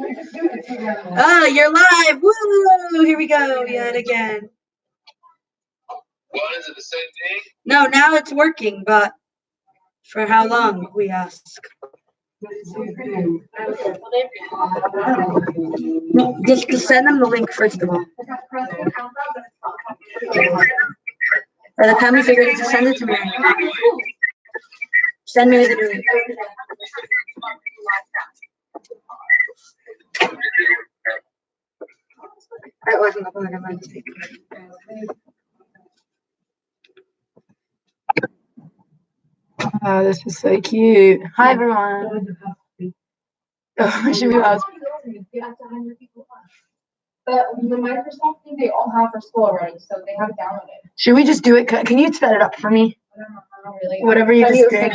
Oh, you're live. Woo! Here we go yet again. What is it, the same thing? No, now it's working, but for how long, we ask? Just send them the link first of all. By the time we figure it out, just send it to me. Send me the link. I wasn't up on the Oh, this is so cute. Hi, everyone. Oh, should we ask? But the Microsoft thing, they all have for school already, so they have downloaded. Should we just do it? Can you set it up for me? I don't really. Whatever you just did.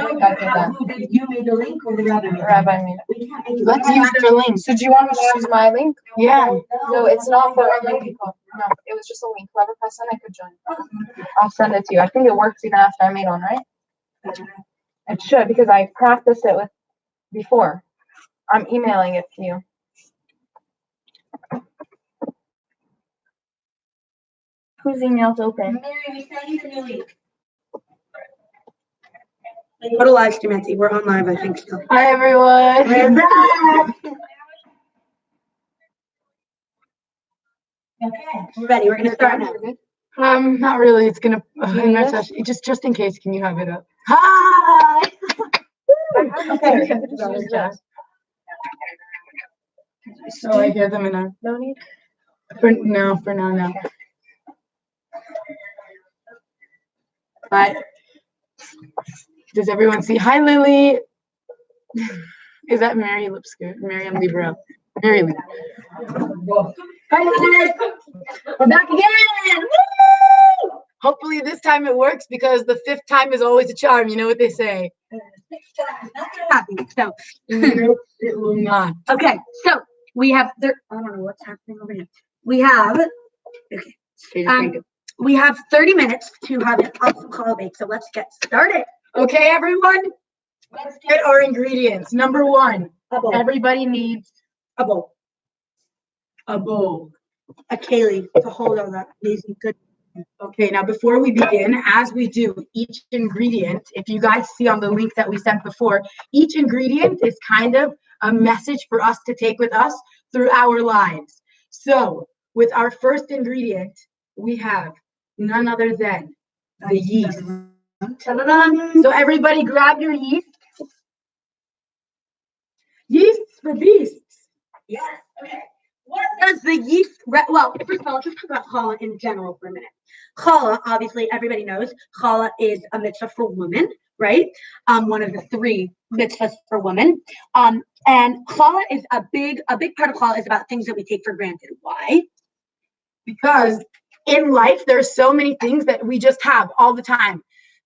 You made the link or the Rabbi made it. Let's use their link. So do you want me to use my link? Yeah. No, it's not for other people. No, it was just a link. Whoever pressed on it could join. I'll send it to you. I think it works even after I made one, right? It should, because I practiced it with before. I'm emailing it to you. Whose email's open? Mary, we sent you the new link. Go to live stream, Nancy. We're on live, I think, still. Hi, everyone. We're back. Okay, we're ready. We're gonna start now. Not really. It's gonna. Just in case. Can you have it up? Hi. Okay. So I hear them in a. No need. For now. But does everyone see? Hi, Lily. Is that Mary Lipsker? Miriam Libero. Mary Lee. Hi, guys. We're back again. Woo! Hopefully this time it works because the fifth time is always a charm. You know what they say. Not gonna happen. So It will not. okay, so we have I don't know what's happening over here. We have we have 30 minutes to have an awesome call bake. So let's get started. Okay, everyone. Let's get our ingredients. Number one, everybody needs A bowl. a bowl. A kaylee to hold all that amazing good. Okay, now before we begin, as we do, each ingredient, if you guys see on the link that we sent before, each ingredient is kind of a message for us to take with us through our lives. So with our first ingredient, we have none other than the yeast. Ta-da-da. So everybody grab your yeast. Yeasts for beasts. Yes. Okay. What does the yeast? Well, first of all, let's just talk about challah in general for a minute. Challah, obviously, everybody knows challah is a mitzvah for women, right? One of the 3 mitzvahs for women. And challah is a big part of challah is about things that we take for granted. Why? Because in life, there's so many things that we just have all the time.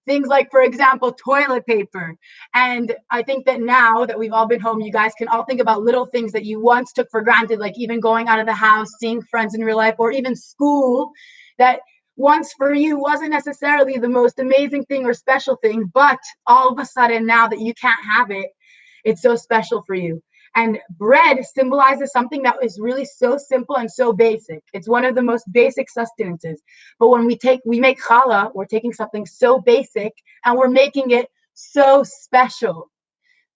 Things like, for example, toilet paper. And I think that now that we've all been home, you guys can all think about little things that you once took for granted, like even going out of the house, seeing friends in real life, or even school, that once for you wasn't necessarily the most amazing thing or special thing, but all of a sudden now that you can't have it, it's so special for you. And bread symbolizes something that is really so simple and so basic. It's one of the most basic sustenances. But when we make challah, we're taking something so basic and we're making it so special.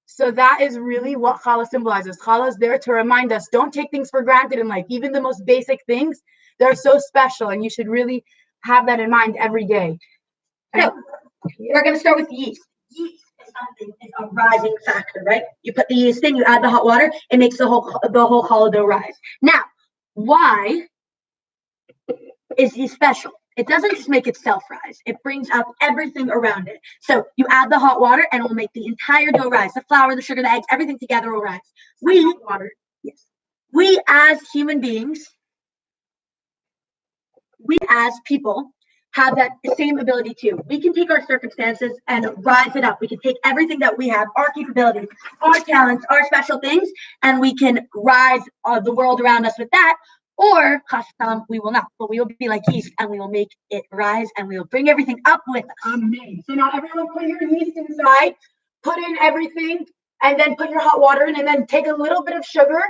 So that is really what challah symbolizes. Challah is there to remind us, don't take things for granted in life. Even the most basic things, they're so special, and you should really have that in mind every day. So we're going to start with yeast. Yeast is a rising factor, right? You put the yeast in, you add the hot water, it makes the whole challah dough rise. Now, why is yeast special? It doesn't just make itself rise. It brings up everything around it. So you add the hot water and it will make the entire dough rise. The flour, the sugar, the eggs, everything together will rise. We as human beings, we as people have that same ability too. We can take our circumstances and rise it up. We can take everything that we have, our capabilities, our talents, our special things, and we can rise the world around us with that. Or, we will not, but we will be like yeast and we will make it rise and we will bring everything up with us. Amen. So now everyone put your yeast inside, put in everything, and then put your hot water in, and then take a little bit of sugar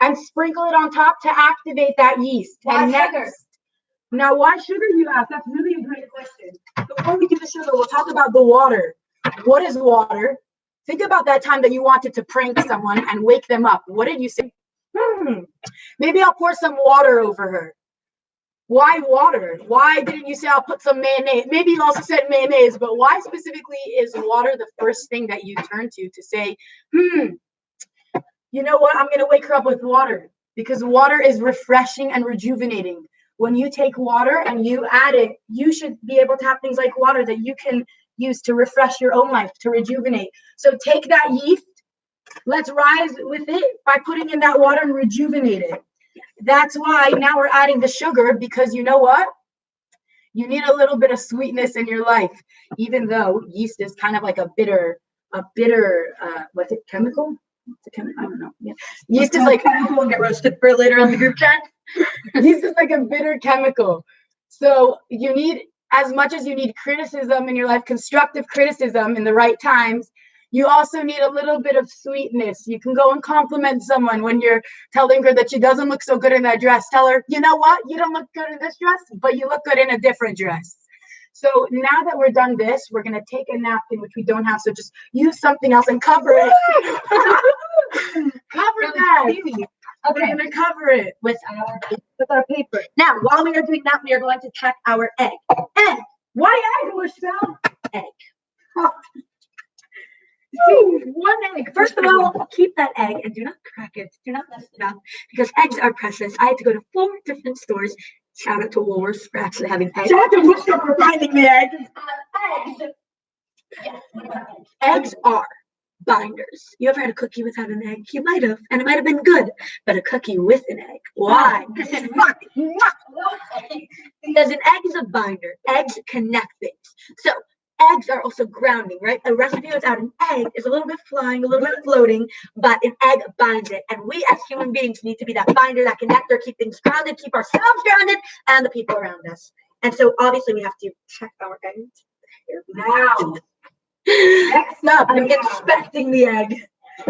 and sprinkle it on top to activate that yeast. Why And sugar? Now, why sugar, you ask? That's really a great question. Before we do the sugar, we'll talk about the water. What is water? Think about that time that you wanted to prank someone and wake them up. What did you say? Maybe I'll pour some water over her. Why water? Why didn't you say I'll put some mayonnaise? Maybe you also said mayonnaise, but why specifically is water the first thing that you turn to say, you know what? I'm going to wake her up with water, because water is refreshing and rejuvenating. When you take water and you add it, you should be able to have things like water that you can use to refresh your own life, to rejuvenate. So take that yeast, let's rise with it by putting in that water and rejuvenate it. That's why now we're adding the sugar, because you know what? You need a little bit of sweetness in your life, even though yeast is kind of like a bitter, what's it, chemical? It's a chemical, I don't know. Yeah. Yeast is like, we'll get roasted for later on the group chat. yeast is like a bitter chemical. So you need, as much as you need criticism in your life, constructive criticism in the right times, you also need a little bit of sweetness. You can go and compliment someone when you're telling her that she doesn't look so good in that dress. Tell her, you know what? You don't look good in this dress, but you look good in a different dress. So now that we're done this, we're going to take a napkin, which we don't have. So just use something else and cover it. Cover that. We're going to cover it with our paper. Now, while we are doing that, we are going to check our egg. Egg. Why egg, Michelle? Egg. One egg. First of all, keep that egg and do not crack it. Do not mess it up, because eggs are precious. I had to go to 4 different stores. Shout out to Woolworths for actually having eggs. Shout out to Michelle for finding the egg. Eggs. Yes, eggs are binders. You ever had a cookie without an egg? You might have, and it might have been good, but a cookie with an egg. Why? Because an egg is a binder. Eggs connect things. So eggs are also grounding, right? A recipe without an egg is a little bit flying, a little bit floating, but an egg binds it. And we as human beings need to be that binder, that connector, keep things grounded, keep ourselves grounded, and the people around us. And so obviously we have to check our eggs. Wow. Next up, I'm inspecting the egg.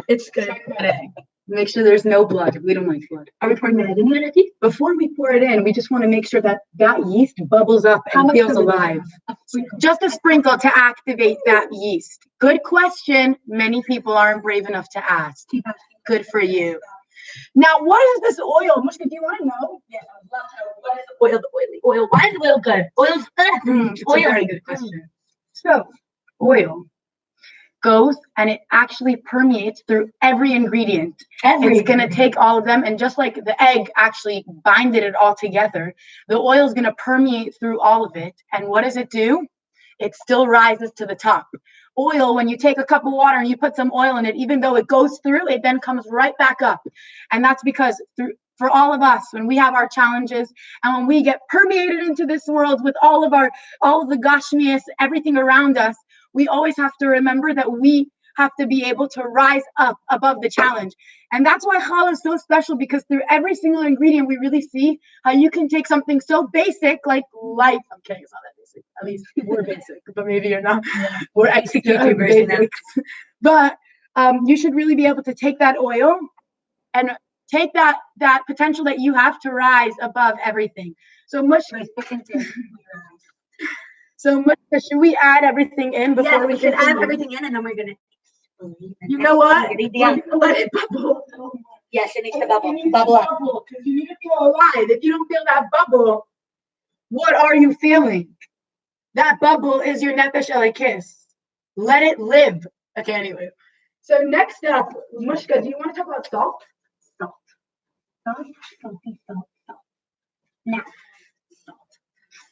It's good. check that egg. Make sure there's no blood. We don't like blood. Are we pouring the egg in the energy? Before we pour it in, we just want to make sure that that yeast bubbles up and feels alive. Just a sprinkle to activate that yeast. Good question. Many people aren't brave enough to ask. Good for you. Now, what is this oil? Mushka, do you want to know? Yes, I would love to know. What is the oil? The oily oil. Why is oil good? Oil's good. It's a very good question. So, oil goes and it actually permeates through every ingredient. It's going to take all of them, and just like the egg actually binded it all together, the oil is going to permeate through all of it. And what does it do? It still rises to the top. Oil, when you take a cup of water and you put some oil in it, even though it goes through, it then comes right back up. And that's because for all of us, when we have our challenges and when we get permeated into this world with all of the gashmias, everything around us, we always have to remember that we have to be able to rise up above the challenge. And that's why challah is so special, because through every single ingredient, we really see how you can take something so basic like life. I'm kidding, it's not that basic. At least we're basic, but maybe you're not. We're executing basics. But you should really be able to take that oil and take that potential that you have to rise above everything. So much. So should we add everything in before we should continue? add everything in, and then we're gonna. You know what? We're gonna Let it bubble. Yes, it needs to bubble. It needs to Bubble up. because you need to feel alive. If you don't feel that bubble, what are you feeling? That bubble is your nefesh elokis. Let it live. Okay, anyway. So next up, Mushka, do you want to talk about salt? Salt. Salt. Now,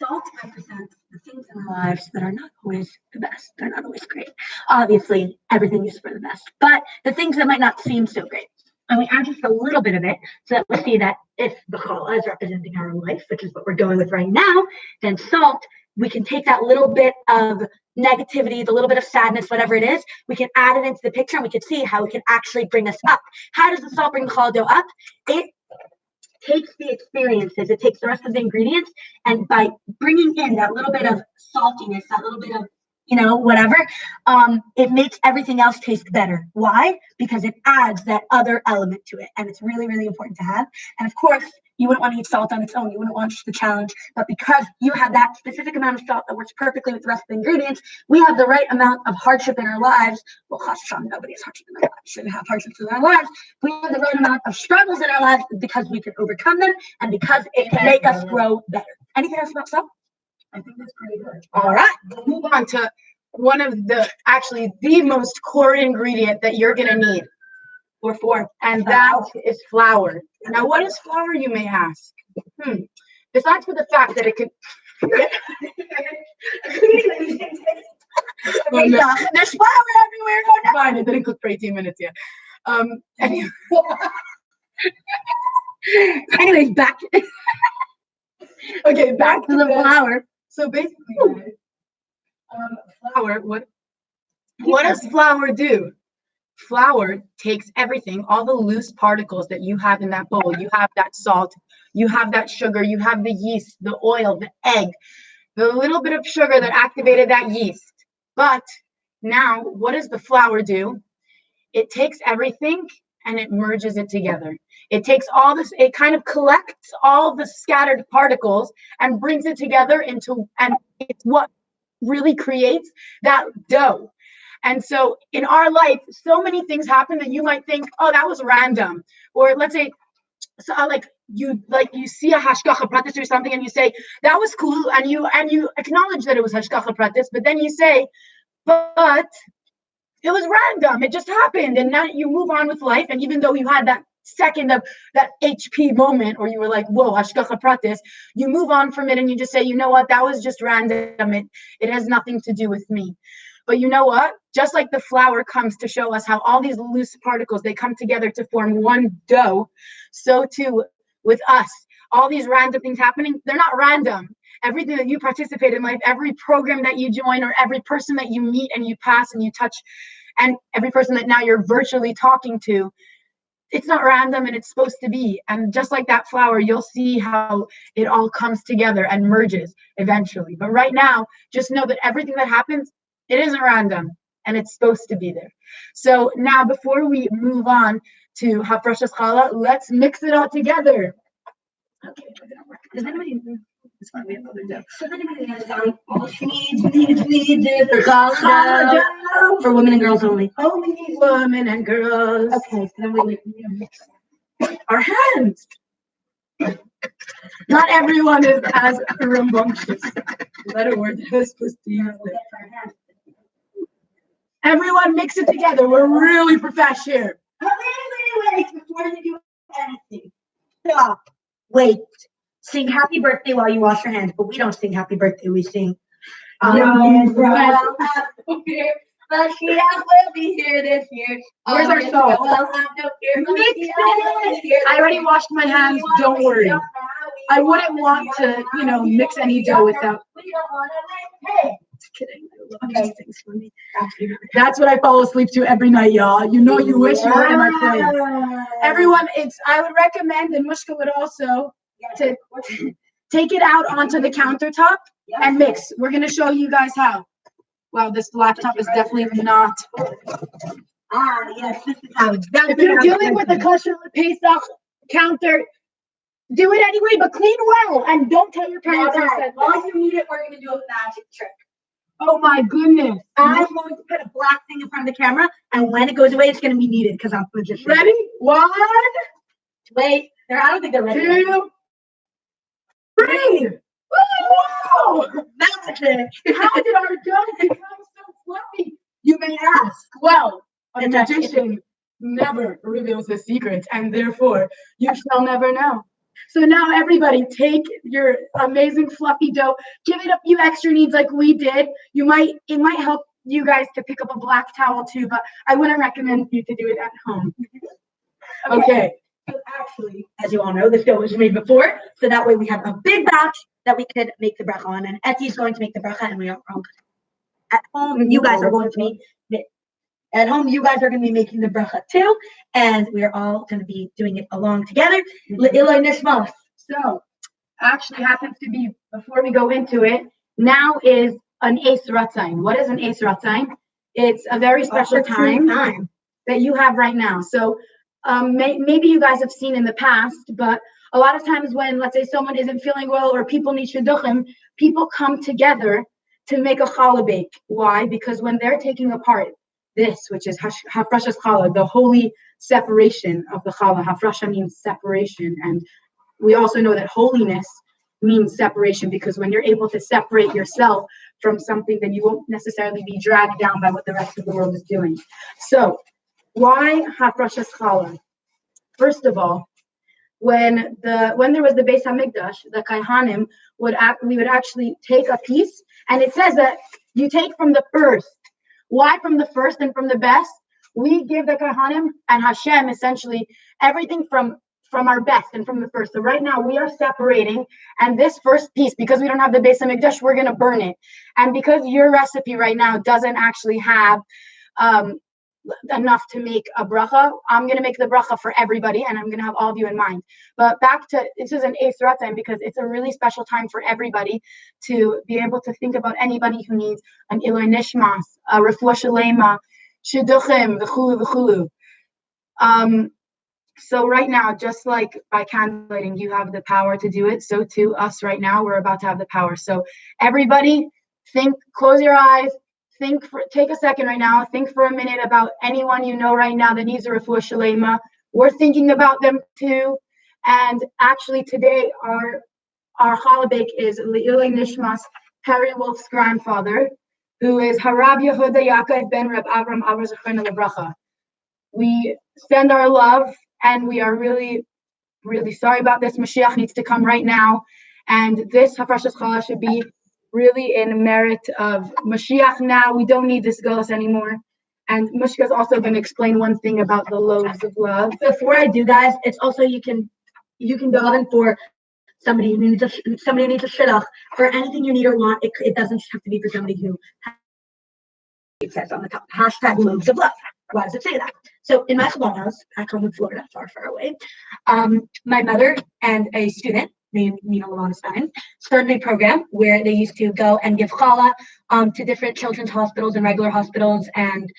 salt represents the things in our lives that are not always the best. They're not always great. Obviously, everything is for the best, but the things that might not seem so great. And we add just a little bit of it so that we see that if the challah is representing our life, which is what we're going with right now, then salt, we can take that little bit of negativity, the little bit of sadness, whatever it is, we can add it into the picture and we can see how it can actually bring us up. How does the salt bring the challah dough up? It takes the experiences, it takes the rest of the ingredients, and by bringing in that little bit of saltiness, that little bit of whatever, it makes everything else taste better. Why? Because it adds that other element to it. And it's really, really important to have. And of course, you wouldn't want to eat salt on its own. You wouldn't want the challenge. But because you have that specific amount of salt that works perfectly with the rest of the ingredients, we have the right amount of hardship in our lives. Well, nobody has hardship in their lives. Shouldn't have hardships in our lives. We have the right amount of struggles in our lives because we can overcome them and because it can make us grow better. Anything else about salt? I think that's pretty good. All right, we'll move on to one of the most core ingredient that you're gonna need and that is flour. Now, what is flour, you may ask? Besides for the fact that it could. Well, no, there's flour everywhere. No, fine, it didn't cook for 18 minutes yet. Anyways, back. Okay, back to the flour. So basically, flour. What does flour do? Flour takes everything, all the loose particles that you have in that bowl. You have that salt, you have that sugar, you have the yeast, the oil, the egg, the little bit of sugar that activated that yeast. But now, what does the flour do? It takes everything and it merges it together. It takes all this, it kind of collects all the scattered particles and brings it together and it's what really creates that dough. And so in our life, so many things happen that you might think, oh, that was random. Or let's say, you see a hashgacha pratis or something and you say, that was cool. And you acknowledge that it was hashgacha pratis, but then you say, but it was random. It just happened. And now you move on with life. And even though you had that second of that HP moment, or you were like, whoa, hashgacha pratis, you move on from it and you just say, you know what, that was just random. It has nothing to do with me. But you know what? Just like the flour comes to show us how all these loose particles, they come together to form one dough, so too with us. All these random things happening, they're not random. Everything that you participate in life, every program that you join, or every person that you meet and you pass and you touch, and every person that now you're virtually talking to, it's not random and it's supposed to be. And just like that flour, you'll see how it all comes together and merges eventually. But right now, just know that everything that happens, it isn't random and it's supposed to be there. So now before we move on to hafrashas challah, let's mix it all together. Okay, does anybody? It's fine, we have other dough. Does anybody understand? All she needs is challah dough For women and girls only. Only women and girls. Okay, so then we mix our hands. Not everyone is as rambunctious. Is that a word that was supposed to use? Everyone mix it together. We're really professional here. Wait, before you do anything. Stop. Wait. Sing happy birthday while you wash your hands, but we don't sing happy birthday, we sing but she will be here this year. Where's our salt? I already washed my hands, don't worry. I wouldn't want to, mix any dough without. We don't want to win. Hey. Just kidding. I love these things for me. That's what I fall asleep to every night, y'all. You wish you were in my place. Everyone, I would recommend, and Mushka would also, to take it out onto the countertop and mix. We're going to show you guys how. Wow, this laptop is definitely not. Yes, this is how it's done. If you're dealing with the kosher Pesach counter, do it anyway, but clean well. And don't tell your parents I said While you need it, we're going to do a magic trick. Oh my goodness. I'm going to put a black thing in front of the camera, and when it goes away, it's going to be needed because I'm a magician. Ready? 1. Wait, I don't think they're ready. 2. 3. Wow! Magic. How did our dough become so fluffy? You may ask. Well, a magician never reveals his secrets, and therefore you shall never know. So now everybody take your amazing fluffy dough, give it a few extra kneads like we did. It might help you guys to pick up a black towel too, but I wouldn't recommend you to do it at home. Okay. So actually, as you all know, this dough was made before, so that way we have a big batch that we could make the bracha on, and Eti is going to make the bracha, and we are wrong. At home, you guys are going to be making the bracha too, and we are all going to be doing it along together. So, actually happens to be, before we go into it, now is an Eis Ratzain. What is an Eis Ratzain? It's a very special time that you have right now. So maybe you guys have seen in the past, but a lot of times when, let's say, someone isn't feeling well or people need shidduchim, people come together to make a challah bake. Why? Because when they're taking apart this, which is hafrashas challah, the holy separation of the challah. Hafrasha means separation, and we also know that holiness means separation, because when you're able to separate yourself from something, then you won't necessarily be dragged down by what the rest of the world is doing. So why hafrashas challah? First of all, when there was the Beis Hamikdash, the Kaihanim we would actually take a piece, and it says that you take from the first. Why from the first and from the best? We give the Kaihanim and Hashem essentially everything from our best and from the first. So right now we are separating, and this first piece, because we don't have the Beis Hamikdash, we're gonna burn it. And because your recipe right now doesn't actually have enough to make a bracha, I'm gonna make the bracha for everybody, and I'm gonna have all of you in mind. But back to, this is an Eis Ratzain because it's a really special time for everybody to be able to think about anybody who needs an Iloi Nishmas, a Refuah Shalema, Shidduchim, v'chulu. So right now, just like by candlelighting, you have the power to do it. So too, us right now, we're about to have the power. So everybody, close your eyes, take a second right now, think for a minute about anyone you know right now that needs a refuah shalema. We're thinking about them too. And actually today, our challah is Le'ilei Nishmas, Perry Wolf's grandfather, who is Harab Yehuda Yaakov ben Reb Avram Avra Zechron Lebracha. We send our love, and we are really, really sorry about this. Mashiach needs to come right now. And this hafrashas challah should be really in merit of Mashiach now. We don't need this galus anymore. And Mushka is also going to explain one thing about the loaves of love. Before I do, guys, it's also you can go in for somebody who needs a shidduch, for anything you need or want. It doesn't have to be for somebody who, it says on the top, hashtag loaves of love. Why does it say that? So in my Chabad back home in Florida, far, far away, my mother and a student named Nina Lamonstein started a program where they used to go and give challah to different children's hospitals and regular hospitals, and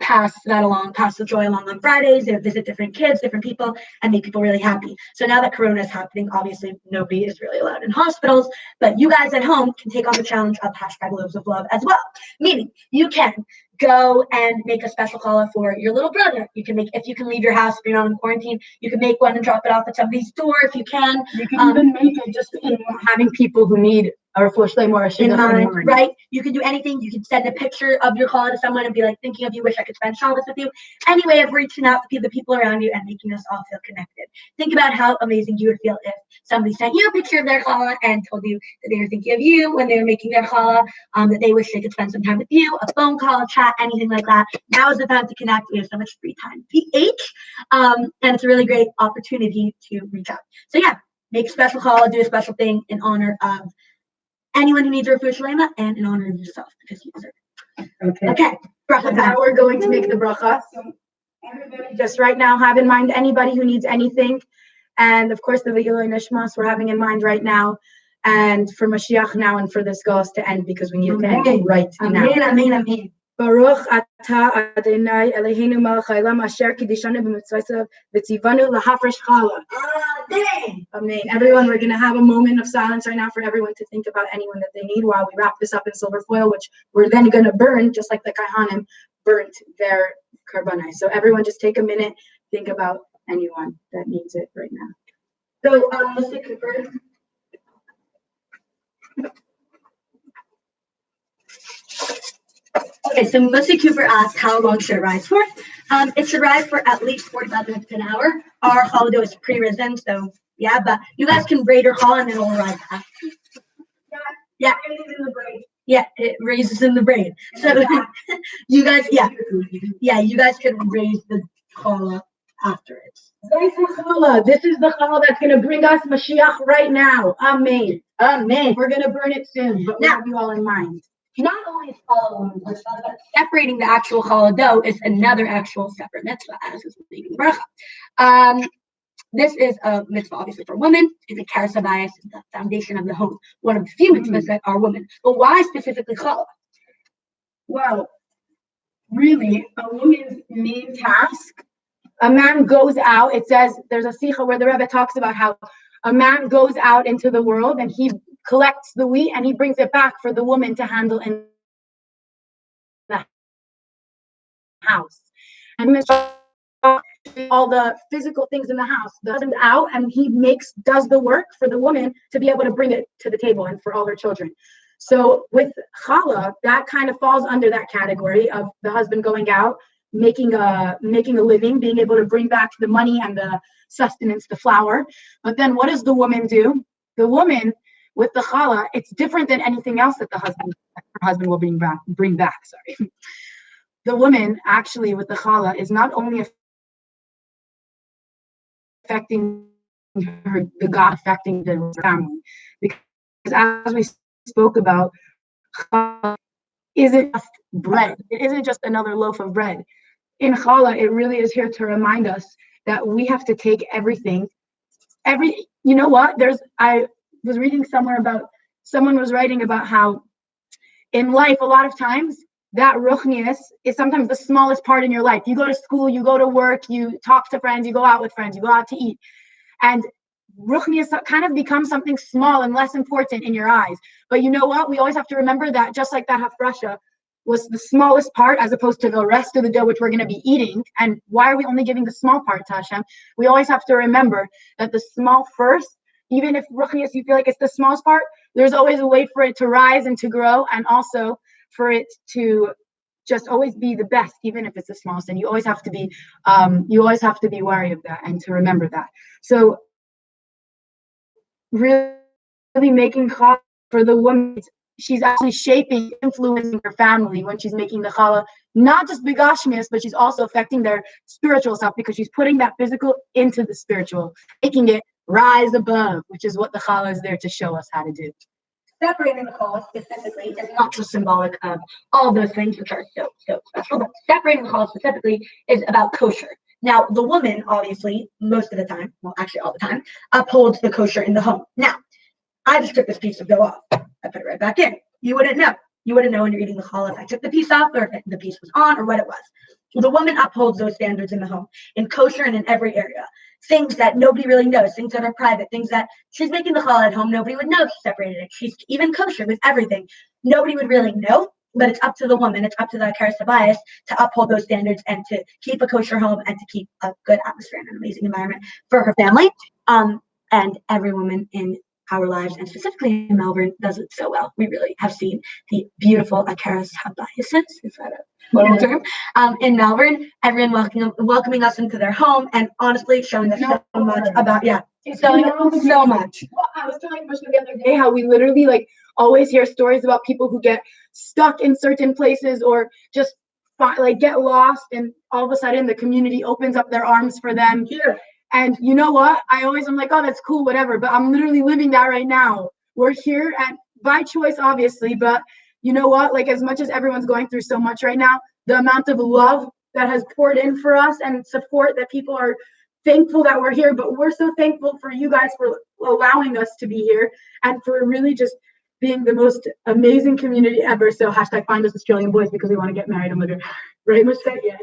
pass the joy along on Fridays. They would visit different kids, different people, and make people really happy. So now that Corona is happening, obviously nobody is really allowed in hospitals, but you guys at home can take on the challenge of hashtag loaves of love as well. Meaning you can go and make a special challah for your little brother. You can make, if you can leave your house, if you're not in quarantine, you can make one and drop it off at somebody's door if you can. You can even make it just in having people who need a refuah shlema or a shidduch, right? You can do anything. You can send a picture of your challah to someone and be like, thinking of you, wish I could spend Shabbos with you. Any way of reaching out to the people around you and making us all feel connected. Think about how amazing you would feel if somebody sent you a picture of their challah and told you that they were thinking of you when they were making their challah, that they wish they could spend some time with you, a phone call, a chat, anything like that. Now is the time to connect. We have so much free time and it's a really great opportunity to reach out. So yeah, make a special challah, do a special thing in honor of anyone who needs a refuah shalema and in honor of yourself, because you deserve it. Okay. Bracha. Now we're going to make the bracha. So everybody just right now have in mind anybody who needs anything. And of course the Le'iloi Nishmas we're having in mind right now. And for Mashiach now, and for this goes to end, because we need it to end right now. Amen. Baruch atah Adonai Eloheinu melech haolam asher kiddushanu b'mitzvotav v'tzivanu lahafresh challah. Amen. Everyone, we're going to have a moment of silence right now for everyone to think about anyone that they need while we wrap this up in silver foil, which we're then going to burn, just like the Kaihanim burnt their karbanai. So everyone just take a minute, think about anyone that needs it right now. So, Mr. Cooper. Okay, so Mussy Cooper asked, how long should it rise for? It should rise for at least 45 minutes to an hour. Our challah dough is pre-risen, so yeah, but you guys can braid your challah and it'll rise fast. Yeah, it raises in the braid. So you guys, you guys can raise the challah after it. This is the challah that's going to bring us Mashiach right now. Amen. Amen. We're going to burn it soon, but we have you all in mind. Not only is challah one mitzvah, but separating the actual challah dough is another actual separate mitzvah, as is making bracha. this is a mitzvah, obviously, for women. It's a karasa bias, the foundation of the home. One of the few mitzvahs that are women. But why specifically challah? Well, really, a woman's main task, a man goes out, it says, there's a sikha where the Rebbe talks about how a man goes out into the world and he collects the wheat and he brings it back for the woman to handle in the house. And all the physical things in the house, the husband out, and he does the work for the woman to be able to bring it to the table and for all her children. So with challah, that kind of falls under that category of the husband going out, making a living, being able to bring back the money and the sustenance, the flour. But then what does the woman do? The woman with the challah, it's different than anything else that her husband will bring back. Sorry. The woman actually with the challah is not only affecting the God, affecting the family, because as we spoke about, challah isn't just bread. It isn't just another loaf of bread. In challah, it really is here to remind us that we have to take everything. You know what? I was reading somewhere about, someone was writing about how in life, a lot of times, that ruchnius is sometimes the smallest part in your life. You go to school, you go to work, you talk to friends, you go out with friends, you go out to eat. And ruchnius kind of becomes something small and less important in your eyes. But you know what? We always have to remember that just like that hafrasha was the smallest part as opposed to the rest of the dough, which we're going to be eating. And why are we only giving the small part to Hashem? We always have to remember that the small first, even if ruchnius, you feel like it's the smallest part, there's always a way for it to rise and to grow, and also for it to just always be the best, even if it's the smallest. And you always have to be wary of that and to remember that. So really making challah for the woman, she's actually shaping, influencing her family when she's making the challah, not just bigashmias, but she's also affecting their spiritual self because she's putting that physical into the spiritual, making it rise above, which is what the challah is there to show us how to do. Separating the challah specifically is not just symbolic of all those things which are so special, but separating the challah specifically is about kosher. Now, the woman, obviously, most of the time, well, actually all the time, upholds the kosher in the home. Now, I just took this piece of dough off. I put it right back in. You wouldn't know. You wouldn't know when you're eating the challah if I took the piece off or if the piece was on or what it was. The woman upholds those standards in the home, in kosher and in every area. Things that nobody really knows, things that are private, things that she's making the challah at home, nobody would know she separated it. She's even kosher with everything. Nobody would really know, but it's up to the woman, it's up to the karasa bias to uphold those standards and to keep a kosher home and to keep a good atmosphere and an amazing environment for her family. And every woman in our lives, and specifically in Melbourne, does it so well. We really have seen the beautiful akaras habayis, is that a term? In Melbourne, everyone welcoming us into their home and honestly showing us so much about, so much. Well, I was telling Bushra the other day how we literally always hear stories about people who get stuck in certain places or just get lost, and all of a sudden the community opens up their arms for them. Here. And you know what? I'm like, oh, that's cool, whatever. But I'm literally living that right now. We're here by choice, obviously. But you know what? As much as everyone's going through so much right now, the amount of love that has poured in for us and support that people are thankful that we're here. But we're so thankful for you guys for allowing us to be here and for really just being the most amazing community ever. So hashtag find us Australian boys because we want to get married and live. Right, Miss Faye? Yes.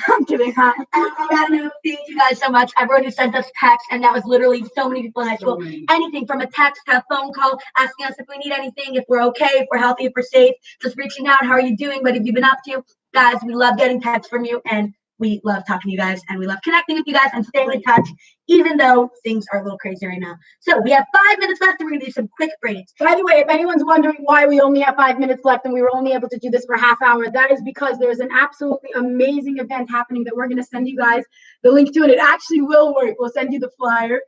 I'm kidding, huh? Thank you guys so much. Everyone who sent us texts, and that was literally so many people in high school. Anything from a text to a phone call, asking us if we need anything, if we're okay, if we're healthy, if we're safe, just reaching out. How are you doing? What have you been up to? Guys, we love getting texts from you, and we love talking to you guys, and we love connecting with you guys and staying in touch, even though things are a little crazy right now. So we have 5 minutes left, and we're going to do some quick breaks. By the way, if anyone's wondering why we only have 5 minutes left and we were only able to do this for a half hour, that is because there's an absolutely amazing event happening that we're going to send you guys the link to, and it actually will work. We'll send you the flyer.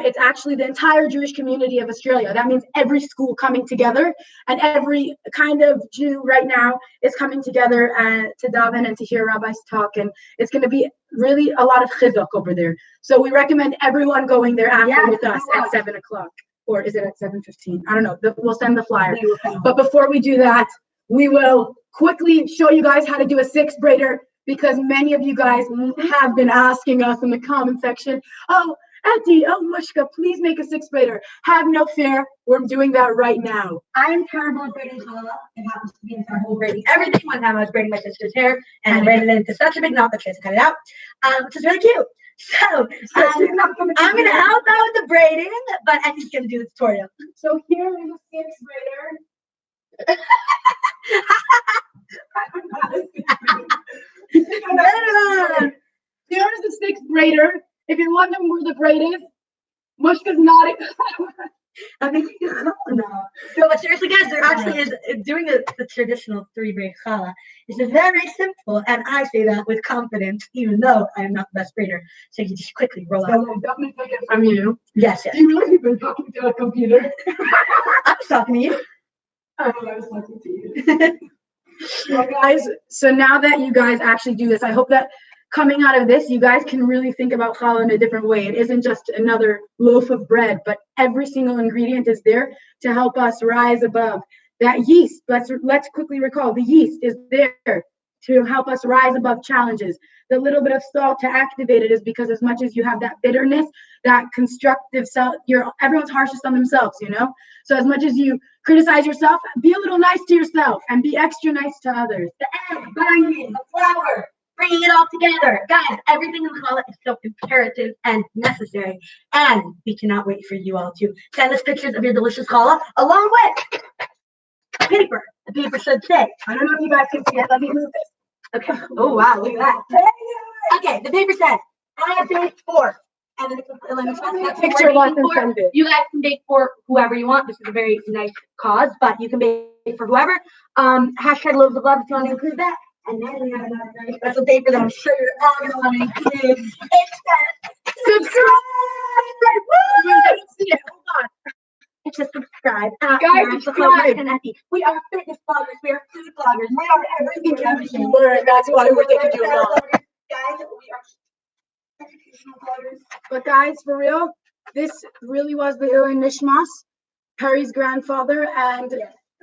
It's actually the entire Jewish community of Australia. That means every school coming together, and every kind of Jew right now is coming together to daven and to hear rabbis talk. And it's going to be really a lot of chizuk over there. So we recommend everyone going there after with us at 7 o'clock. Or is it at 7:15? I don't know. We'll send the flyer. But before we do that, we will quickly show you guys how to do a 6th braider because many of you guys have been asking us in the comment section, oh, Auntie, oh, Mushka, please make a sixth grader. Have no fear. We're doing that right now. I'm terrible at braiding challah. It happens to be in terrible braiding everything. One time I was braiding my sister's hair and I braided it into such a big knot that she has to cut it out, which is really cute. So I'm going to help out with the braiding, but Etty's going to do the tutorial. So here is a sixth grader. Here's the sixth grader. If you're wondering where the braid is, Mushka's not. No, but seriously, guys, there actually is doing the traditional 3-braid challah. It's very simple, and I say that with confidence, even though I am not the best braider. So you just quickly roll out. Let me take it from you. Yes. Do you realize you've been talking to a computer? I'm talking to you. I was talking to you. Well, guys, so now that you guys actually do this, I hope that coming out of this, you guys can really think about challah in a different way. It isn't just another loaf of bread, but every single ingredient is there to help us rise above. That yeast, let's quickly recall, the yeast is there to help us rise above challenges. The little bit of salt to activate it is because as much as you have that bitterness, that constructive self, everyone's harshest on themselves, you know? So as much as you criticize yourself, be a little nice to yourself and be extra nice to others. The egg, binding, the flour, bringing it all together. Guys, everything in challah is so imperative and necessary. And we cannot wait for you all to send us pictures of your delicious challah along with paper. The paper should say. I don't know if you guys can see it. Let me move this. Okay. Oh, wow. Look at that. Okay. The paper said, I baked 4. And then That picture wasn't sent it. You guys can bake for whoever you want. This is a very nice cause, but you can bake for whoever. Hashtag loaves of love if you want to include that. And then we have another very special paper that I'm sure you're all going to want to include. It says, subscribe! Hold on. It's just subscribe. Guys, subscribe. We are fitness bloggers. We are food bloggers. We are everything. That's why we're taking you along. Guys, we are educational bloggers. But guys, for real, this really was the Ilin Nishmas, Perry's grandfather, and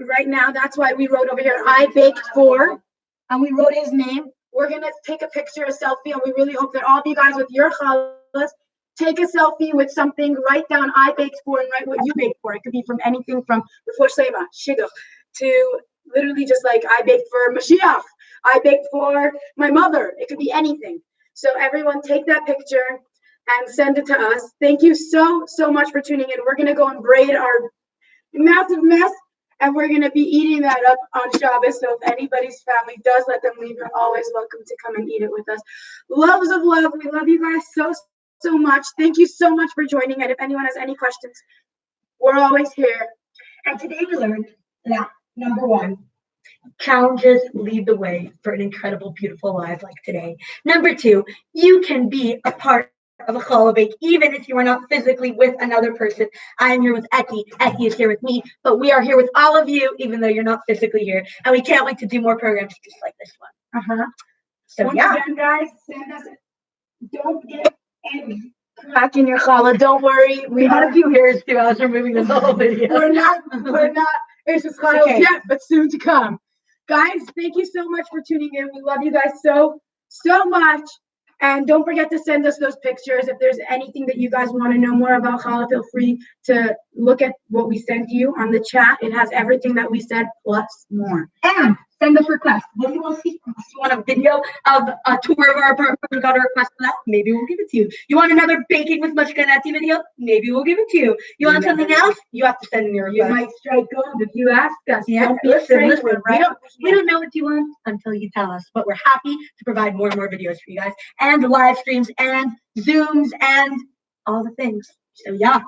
right now that's why we wrote over here, I baked 4, and we wrote his name. We're gonna take a picture, a selfie, and we really hope that all of you guys with your challahs take a selfie with something, write down I baked 4 and write what you baked for. It could be from anything from Refuah Shlema, Shidduch, to literally just like I baked for Mashiach, I baked for my mother. It could be anything. So everyone take that picture and send it to us. Thank you so much for tuning in. We're going to go and braid our massive mess, and we're going to be eating that up on Shabbos. So if anybody's family does let them leave, you're always welcome to come and eat it with us. Loves of love. We love you guys so much. Thank you so much for joining. And if anyone has any questions, we're always here. And today we learned that, number 1, challenges lead the way for an incredible, beautiful life like today. Number 2, you can be a part of a challah bake, even if you are not physically with another person. I am here with Etty. Etty is here with me, but we are here with all of you, even though you're not physically here. And we can't wait to do more programs just like this one. So Once again, guys, send us. Don't get any crack in your challah. Don't worry. We had a few hairs too. I was removing the whole video. We're not. It's just Okay. yet, but soon to come. Guys, thank you so much for tuning in. We love you guys so much. And don't forget to send us those pictures. If there's anything that you guys want to know more about challah, feel free to look at what we sent you on the chat. It has everything that we said plus more. And send us requests. What do you want to see from us? You want a video of a tour of our apartment? We got a request for that. Maybe we'll give it to you. You want another baking with Mushka and Etty video? Maybe we'll give it to you. You want something else? You have to send in your request. You might strike gold if you ask us. Yeah, Don't be listen, afraid. right? We don't know what you want until you tell us, but we're happy to provide more and more videos for you guys, and live streams, and Zooms, and all the things. So yeah.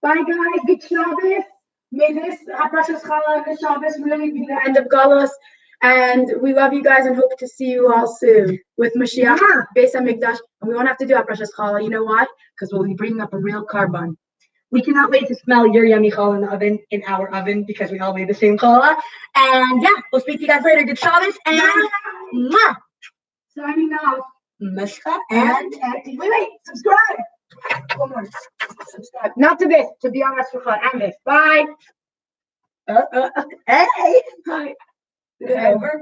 Bye guys, good Shabbos. May this precious challah and the Shabbos really be the end of Galus. And we love you guys and hope to see you all soon with Mashiach, Beis HaMikdash. And we won't have to do our precious challah. You know why? Because we'll be bringing up a real carbon. We cannot wait to smell your yummy challah in the oven, in our oven, because we all made the same challah. And yeah, we'll speak to you guys later. Good Shabbos, and mwah! Signing off. Mushka and Etty. Wait, subscribe. One more. Subscribe. Not to this, to be honest with and this. Bye. Hey! Bye. Over.